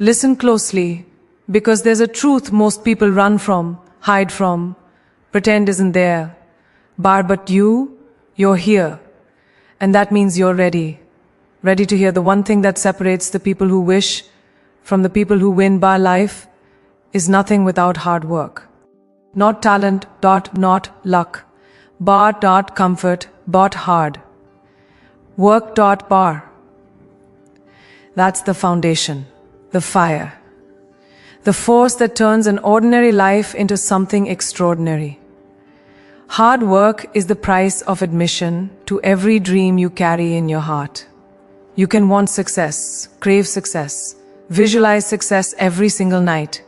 Listen closely, because there's a truth most people run from, hide from, pretend isn't there. But you're here. And that means you're ready. Ready to hear the one thing that separates the people who wish from the people who win. Bar life is nothing without hard work. Not talent, not luck. Comfort, hard. Work, bar. That's the foundation, the fire. The force that turns an ordinary life into something extraordinary. Hard work is the price of admission to every dream you carry in your heart. You can want success, crave success, visualize success every single night,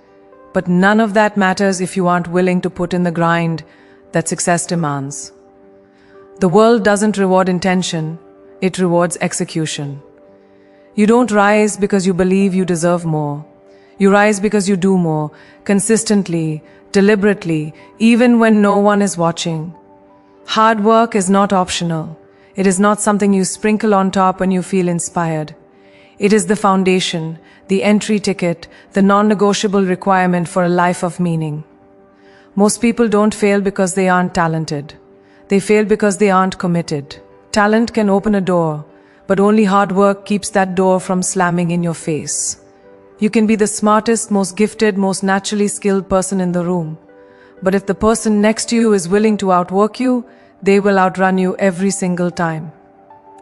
but none of that matters if you aren't willing to put in the grind that success demands. The world doesn't reward intention, it rewards execution. You don't rise because you believe you deserve more. You rise because you do more, consistently, deliberately, even when no one is watching. Hard work is not optional. It is not something you sprinkle on top when you feel inspired. It is the foundation, the entry ticket, the non-negotiable requirement for a life of meaning. Most people don't fail because they aren't talented. They fail because they aren't committed. Talent can open a door, but only hard work keeps that door from slamming in your face. You can be the smartest, most gifted, most naturally skilled person in the room. But if the person next to you is willing to outwork you, they will outrun you every single time.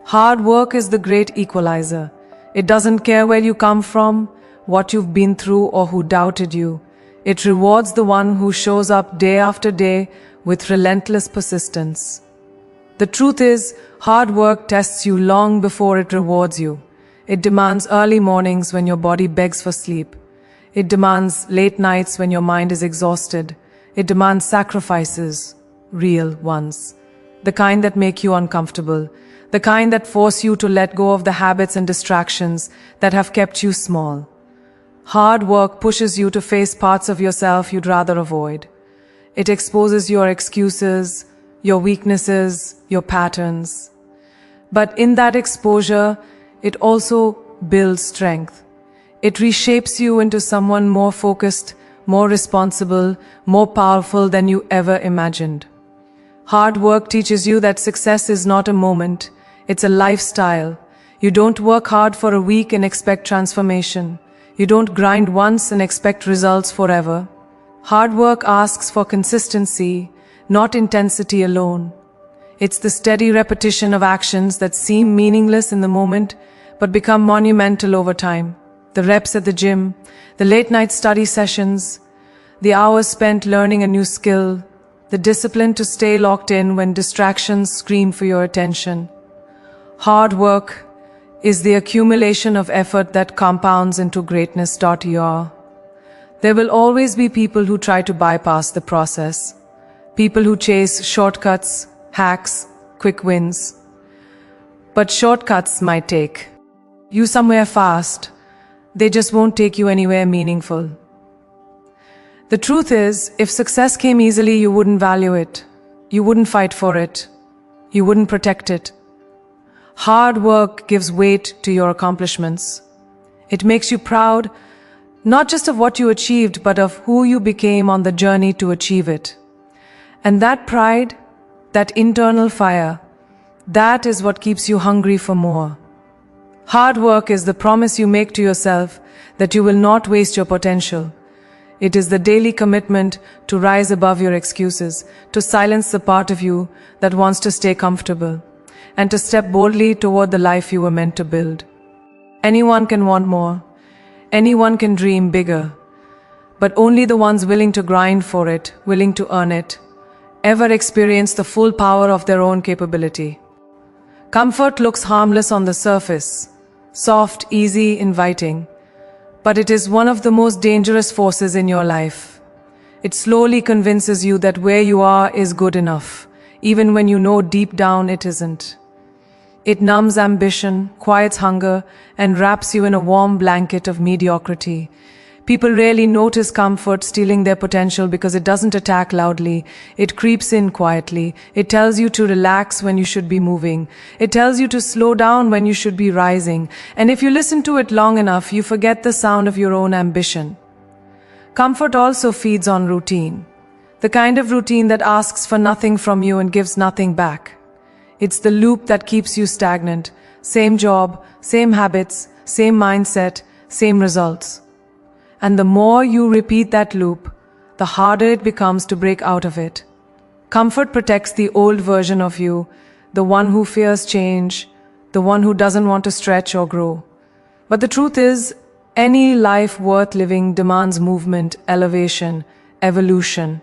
Hard work is the great equalizer. It doesn't care where you come from, what you've been through, or who doubted you. It rewards the one who shows up day after day with relentless persistence. The truth is, hard work tests you long before it rewards you. It demands early mornings when your body begs for sleep. It demands late nights when your mind is exhausted. It demands sacrifices, real ones. The kind that make you uncomfortable. The kind that force you to let go of the habits and distractions that have kept you small. Hard work pushes you to face parts of yourself you'd rather avoid. It exposes your excuses, your weaknesses, your patterns. But in that exposure, it also builds strength. It reshapes you into someone more focused, more responsible, more powerful than you ever imagined. Hard work teaches you that success is not a moment, it's a lifestyle. You don't work hard for a week and expect transformation. You don't grind once and expect results forever. Hard work asks for consistency, not intensity alone. It's the steady repetition of actions that seem meaningless in the moment, but become monumental over time. The reps at the gym, the late-night study sessions, the hours spent learning a new skill, the discipline to stay locked in when distractions scream for your attention. Hard work is the accumulation of effort that compounds into greatness. There will always be people who try to bypass the process, people who chase shortcuts, hacks, quick wins. But shortcuts might take you somewhere fast. They just won't take you anywhere meaningful. The truth is, if success came easily, you wouldn't value it. You wouldn't fight for it. You wouldn't protect it. Hard work gives weight to your accomplishments. It makes you proud, not just of what you achieved, but of who you became on the journey to achieve it. And that pride, that internal fire, that is what keeps you hungry for more. Hard work is the promise you make to yourself that you will not waste your potential. It is the daily commitment to rise above your excuses, to silence the part of you that wants to stay comfortable, and to step boldly toward the life you were meant to build. Anyone can want more. Anyone can dream bigger. But only the ones willing to grind for it, willing to earn it, ever experience the full power of their own capability. Comfort looks harmless on the surface, soft, easy, inviting. But it is one of the most dangerous forces in your life. It slowly convinces you that where you are is good enough, even when you know deep down it isn't. It numbs ambition, quiets hunger, and wraps you in a warm blanket of mediocrity. People rarely notice comfort stealing their potential because it doesn't attack loudly. It creeps in quietly. It tells you to relax when you should be moving. It tells you to slow down when you should be rising. And if you listen to it long enough, you forget the sound of your own ambition. Comfort also feeds on routine. The kind of routine that asks for nothing from you and gives nothing back. It's the loop that keeps you stagnant. Same job, same habits, same mindset, same results. And the more you repeat that loop, the harder it becomes to break out of it. Comfort protects the old version of you, the one who fears change, the one who doesn't want to stretch or grow. But the truth is, any life worth living demands movement, elevation, evolution.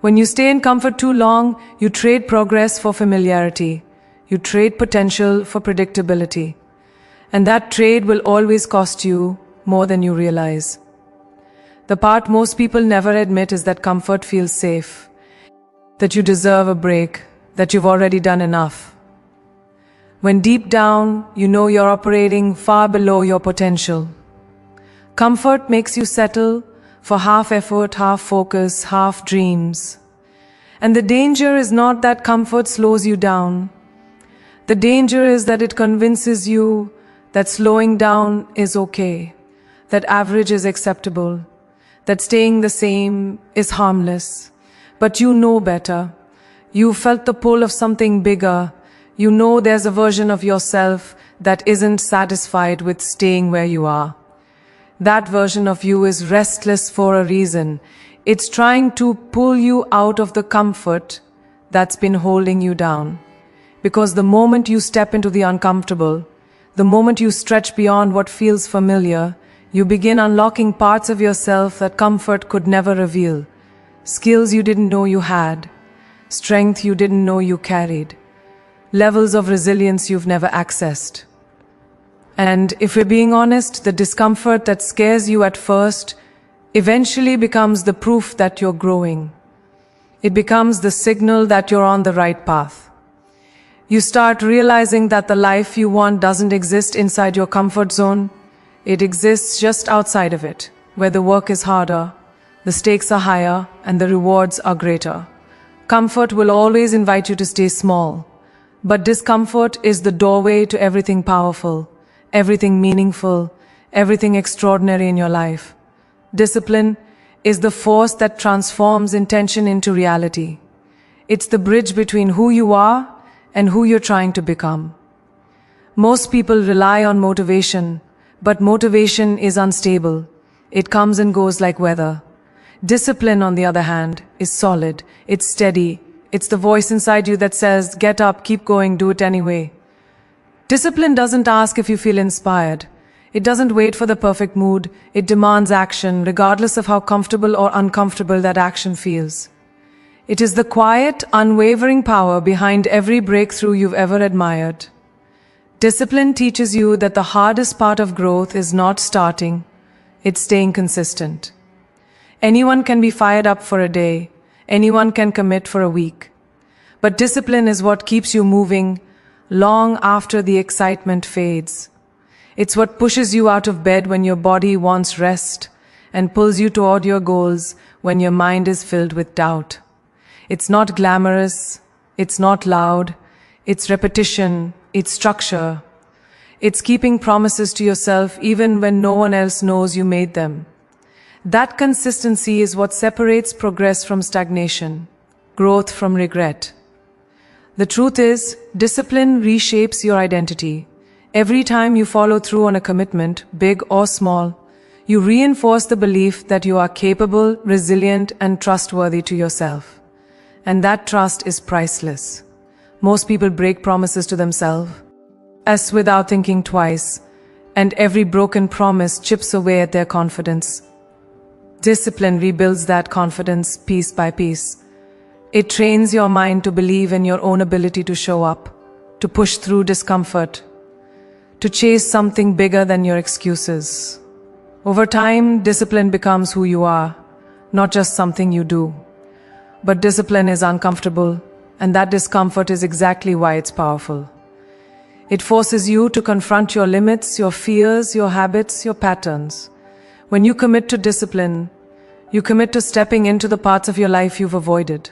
When you stay in comfort too long, you trade progress for familiarity. You trade potential for predictability. And that trade will always cost you more than you realize. The part most people never admit is that comfort feels safe, that you deserve a break, that you've already done enough. When deep down, you know you're operating far below your potential. Comfort makes you settle for half effort, half focus, half dreams. And the danger is not that comfort slows you down. The danger is that it convinces you that slowing down is okay, that average is acceptable, that staying the same is harmless. But you know better. You felt the pull of something bigger. You know there's a version of yourself that isn't satisfied with staying where you are. That version of you is restless for a reason. It's trying to pull you out of the comfort that's been holding you down. Because the moment you step into the uncomfortable, the moment you stretch beyond what feels familiar, you begin unlocking parts of yourself that comfort could never reveal. Skills you didn't know you had, strength you didn't know you carried, levels of resilience you've never accessed. And if we're being honest, the discomfort that scares you at first eventually becomes the proof that you're growing. It becomes the signal that you're on the right path. You start realizing that the life you want doesn't exist inside your comfort zone. It exists just outside of it, where the work is harder, the stakes are higher, and the rewards are greater. Comfort will always invite you to stay small, but discomfort is the doorway to everything powerful, everything meaningful, everything extraordinary in your life. Discipline is the force that transforms intention into reality. It's the bridge between who you are and who you're trying to become. Most people rely on motivation, but motivation is unstable. It comes and goes like weather. Discipline, on the other hand, is solid. It's steady. It's the voice inside you that says, get up, keep going, do it anyway. Discipline doesn't ask if you feel inspired. It doesn't wait for the perfect mood. It demands action, regardless of how comfortable or uncomfortable that action feels. It is the quiet, unwavering power behind every breakthrough you've ever admired. Discipline teaches you that the hardest part of growth is not starting, it's staying consistent. Anyone can be fired up for a day, anyone can commit for a week. But discipline is what keeps you moving long after the excitement fades. It's what pushes you out of bed when your body wants rest and pulls you toward your goals when your mind is filled with doubt. It's not glamorous, it's not loud, it's repetition, it's structure. It's keeping promises to yourself even when no one else knows you made them. That consistency is what separates progress from stagnation, growth from regret. The truth is, discipline reshapes your identity. Every time you follow through on a commitment, big or small, you reinforce the belief that you are capable, resilient, and trustworthy to yourself. And that trust is priceless. Most people break promises to themselves, as without thinking twice, and every broken promise chips away at their confidence. Discipline rebuilds that confidence piece by piece. It trains your mind to believe in your own ability to show up, to push through discomfort, to chase something bigger than your excuses. Over time, discipline becomes who you are, not just something you do. But discipline is uncomfortable, and that discomfort is exactly why it's powerful. It forces you to confront your limits, your fears, your habits, your patterns. When you commit to discipline, you commit to stepping into the parts of your life you've avoided,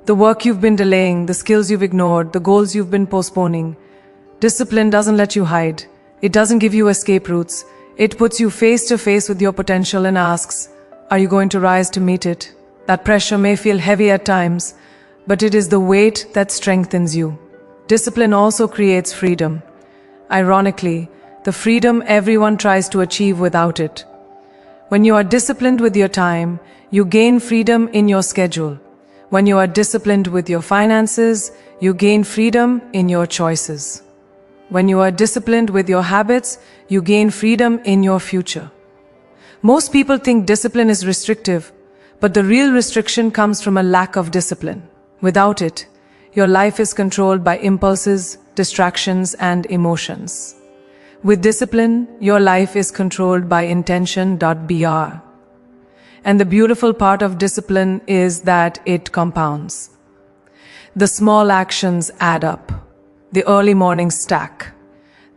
the work you've been delaying, the skills you've ignored, the goals you've been postponing. Discipline doesn't let you hide. It doesn't give you escape routes. It puts you face to face with your potential and asks, are you going to rise to meet it? That pressure may feel heavy at times, but it is the weight that strengthens you. Discipline also creates freedom. Ironically, the freedom everyone tries to achieve without it. When you are disciplined with your time, you gain freedom in your schedule. When you are disciplined with your finances, you gain freedom in your choices. When you are disciplined with your habits, you gain freedom in your future. Most people think discipline is restrictive, but the real restriction comes from a lack of discipline. Without it, your life is controlled by impulses, distractions, and emotions. With discipline, your life is controlled by intention.br. And the beautiful part of discipline is that it compounds. The small actions add up. The early mornings stack.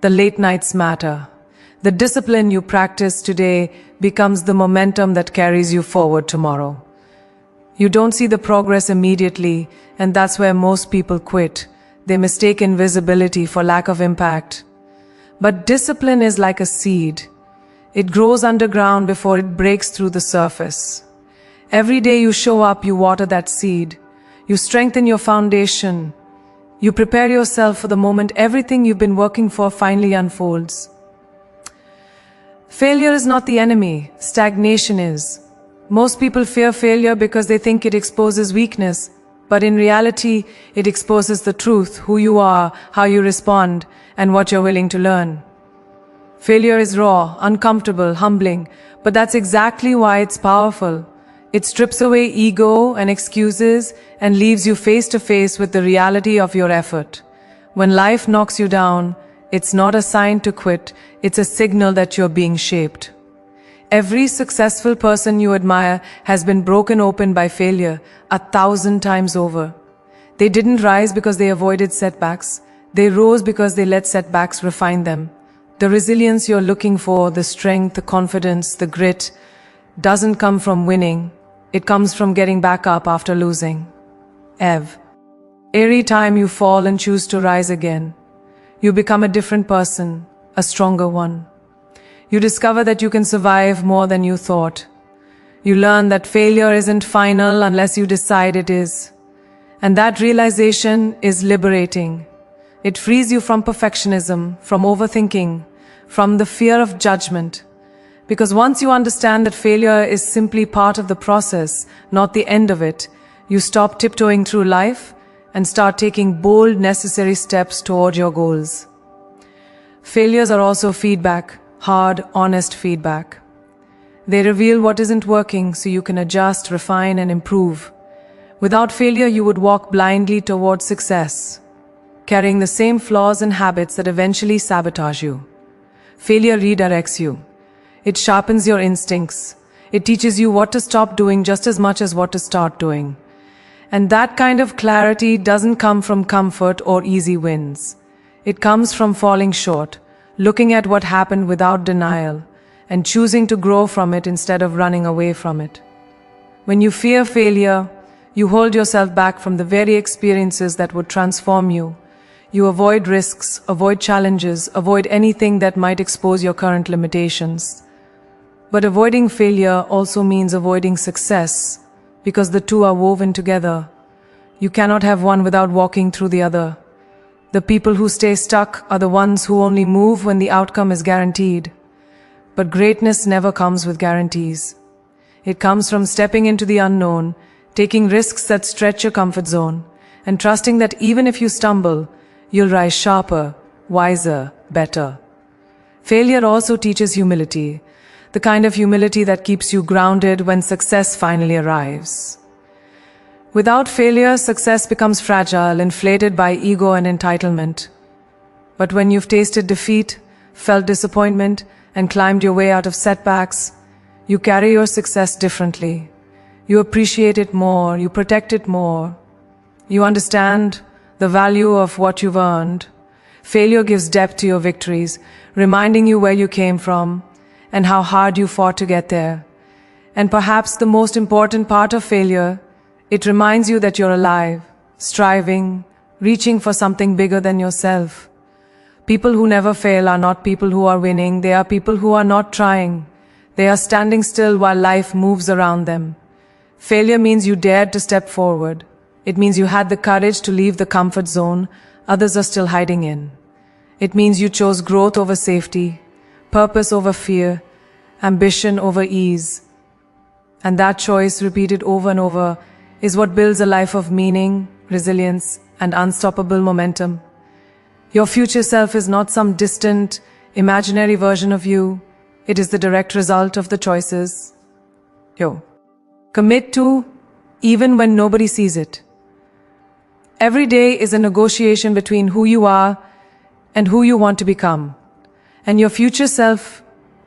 The late nights matter. The discipline you practice today becomes the momentum that carries you forward tomorrow. You don't see the progress immediately, and that's where most people quit. They mistake invisibility for lack of impact. But discipline is like a seed. It grows underground before it breaks through the surface. Every day you show up, you water that seed. You strengthen your foundation. You prepare yourself for the moment everything you've been working for finally unfolds. Failure is not the enemy. Stagnation is. Most people fear failure because they think it exposes weakness. But in reality, it exposes the truth, who you are, how you respond, and what you're willing to learn. Failure is raw, uncomfortable, humbling, but that's exactly why it's powerful. It strips away ego and excuses and leaves you face to face with the reality of your effort. When life knocks you down, it's not a sign to quit, it's a signal that you're being shaped. Every successful person you admire has been broken open by failure 1,000 times over. They didn't rise because they avoided setbacks. They rose because they let setbacks refine them. The resilience you're looking for, the strength, the confidence, the grit, doesn't come from winning. It comes from getting back up after losing. Every time you fall and choose to rise again, you become a different person, a stronger one. You discover that you can survive more than you thought. You learn that failure isn't final unless you decide it is. And that realization is liberating. It frees you from perfectionism, from overthinking, from the fear of judgment. Because once you understand that failure is simply part of the process, not the end of it, you stop tiptoeing through life and start taking bold, necessary steps toward your goals. Failures are also feedback, hard, honest feedback. They reveal what isn't working so you can adjust, refine, and improve. Without failure, you would walk blindly towards success, carrying the same flaws and habits that eventually sabotage you. Failure redirects you. It sharpens your instincts. It teaches you what to stop doing just as much as what to start doing. And that kind of clarity doesn't come from comfort or easy wins. It comes from falling short, looking at what happened without denial, and choosing to grow from it instead of running away from it. When you fear failure, you hold yourself back from the very experiences that would transform you. You avoid risks, avoid challenges, avoid anything that might expose your current limitations. But avoiding failure also means avoiding success, because the two are woven together. You cannot have one without walking through the other. The people who stay stuck are the ones who only move when the outcome is guaranteed. But greatness never comes with guarantees. It comes from stepping into the unknown, taking risks that stretch your comfort zone, and trusting that even if you stumble, you'll rise sharper, wiser, better. Failure also teaches humility, the kind of humility that keeps you grounded when success finally arrives. Without failure, success becomes fragile, inflated by ego and entitlement. But when you've tasted defeat, felt disappointment, and climbed your way out of setbacks, you carry your success differently. You appreciate it more, you protect it more. You understand the value of what you've earned. Failure gives depth to your victories, reminding you where you came from and how hard you fought to get there. And perhaps the most important part of failure, it reminds you that you're alive, striving, reaching for something bigger than yourself. People who never fail are not people who are winning, they are people who are not trying. They are standing still while life moves around them. Failure means you dared to step forward. It means you had the courage to leave the comfort zone others are still hiding in. It means you chose growth over safety, purpose over fear, ambition over ease. And that choice, repeated over and over, is what builds a life of meaning, resilience, and unstoppable momentum. Your future self is not some distant, imaginary version of you. It is the direct result of the choices you commit to, even when nobody sees it. Every day is a negotiation between who you are and who you want to become. And your future self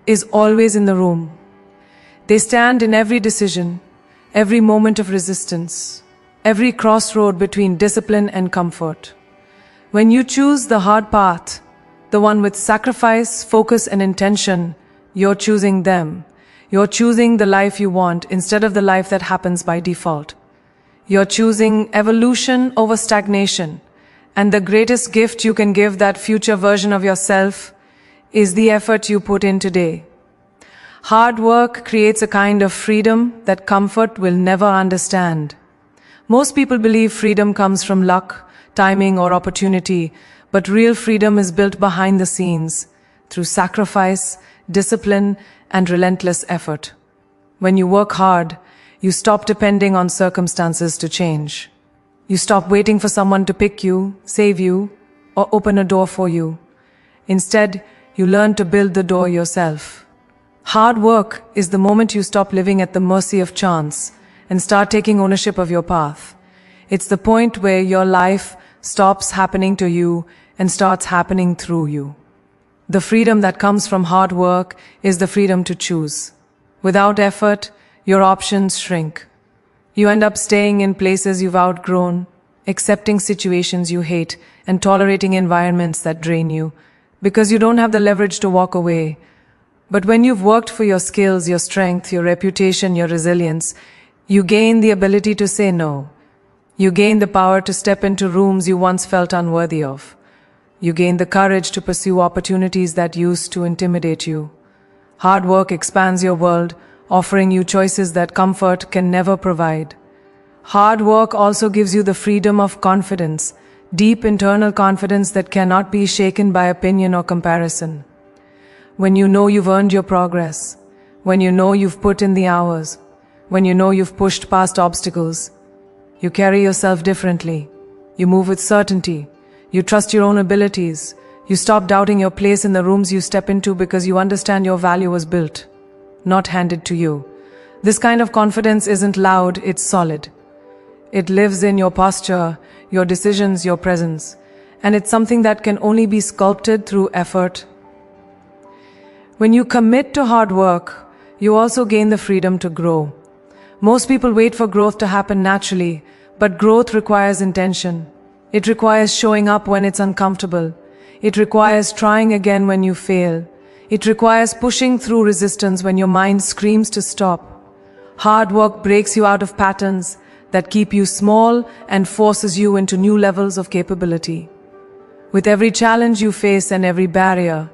is always in the room. They stand in every decision, every moment of resistance, every crossroad between discipline and comfort. When you choose the hard path, the one with sacrifice, focus, and intention, you're choosing them. You're choosing the life you want instead of the life that happens by default. You're choosing evolution over stagnation. And the greatest gift you can give that future version of yourself is the effort you put in today. Hard work creates a kind of freedom that comfort will never understand. Most people believe freedom comes from luck, timing, or opportunity, but real freedom is built behind the scenes, through sacrifice, discipline, and relentless effort. When you work hard, you stop depending on circumstances to change. You stop waiting for someone to pick you, save you, or open a door for you. Instead, you learn to build the door yourself. Hard work is the moment you stop living at the mercy of chance and start taking ownership of your path. It's the point where your life stops happening to you and starts happening through you. The freedom that comes from hard work is the freedom to choose. Without effort, your options shrink. You end up staying in places you've outgrown, accepting situations you hate, and tolerating environments that drain you, because you don't have the leverage to walk away. But when you've worked for your skills, your strength, your reputation, your resilience, you gain the ability to say no. You gain the power to step into rooms you once felt unworthy of. You gain the courage to pursue opportunities that used to intimidate you. Hard work expands your world, offering you choices that comfort can never provide. Hard work also gives you the freedom of confidence, deep internal confidence that cannot be shaken by opinion or comparison. When you know you've earned your progress, when you know you've put in the hours, when you know you've pushed past obstacles, you carry yourself differently. You move with certainty. You trust your own abilities. You stop doubting your place in the rooms you step into because you understand your value was built, not handed to you. This kind of confidence isn't loud, it's solid. It lives in your posture, your decisions, your presence, and it's something that can only be sculpted through effort. When you commit to hard work, you also gain the freedom to grow. Most people wait for growth to happen naturally, but growth requires intention. It requires showing up when it's uncomfortable. It requires trying again when you fail. It requires pushing through resistance when your mind screams to stop. Hard work breaks you out of patterns that keep you small and forces you into new levels of capability. With every challenge you face and every barrier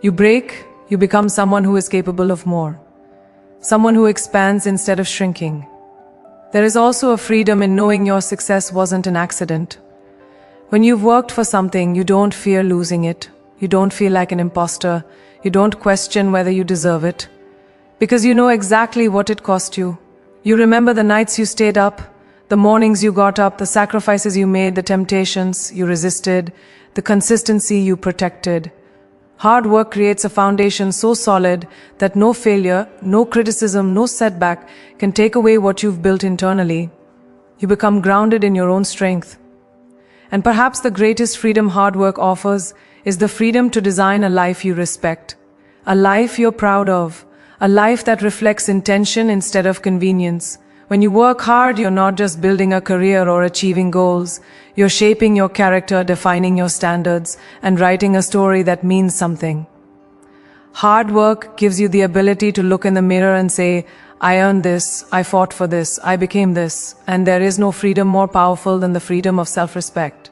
you break, you become someone who is capable of more. Someone who expands instead of shrinking. There is also a freedom in knowing your success wasn't an accident. When you've worked for something, you don't fear losing it. You don't feel like an imposter. You don't question whether you deserve it. Because you know exactly what it cost you. You remember the nights you stayed up, the mornings you got up, the sacrifices you made, the temptations you resisted, the consistency you protected. Hard work creates a foundation so solid that no failure, no criticism, no setback can take away what you've built internally. You become grounded in your own strength. And perhaps the greatest freedom hard work offers is the freedom to design a life you respect, a life you're proud of, a life that reflects intention instead of convenience. When you work hard, you're not just building a career or achieving goals. You're shaping your character, defining your standards, and writing a story that means something. Hard work gives you the ability to look in the mirror and say, I earned this, I fought for this, I became this, and there is no freedom more powerful than the freedom of self-respect.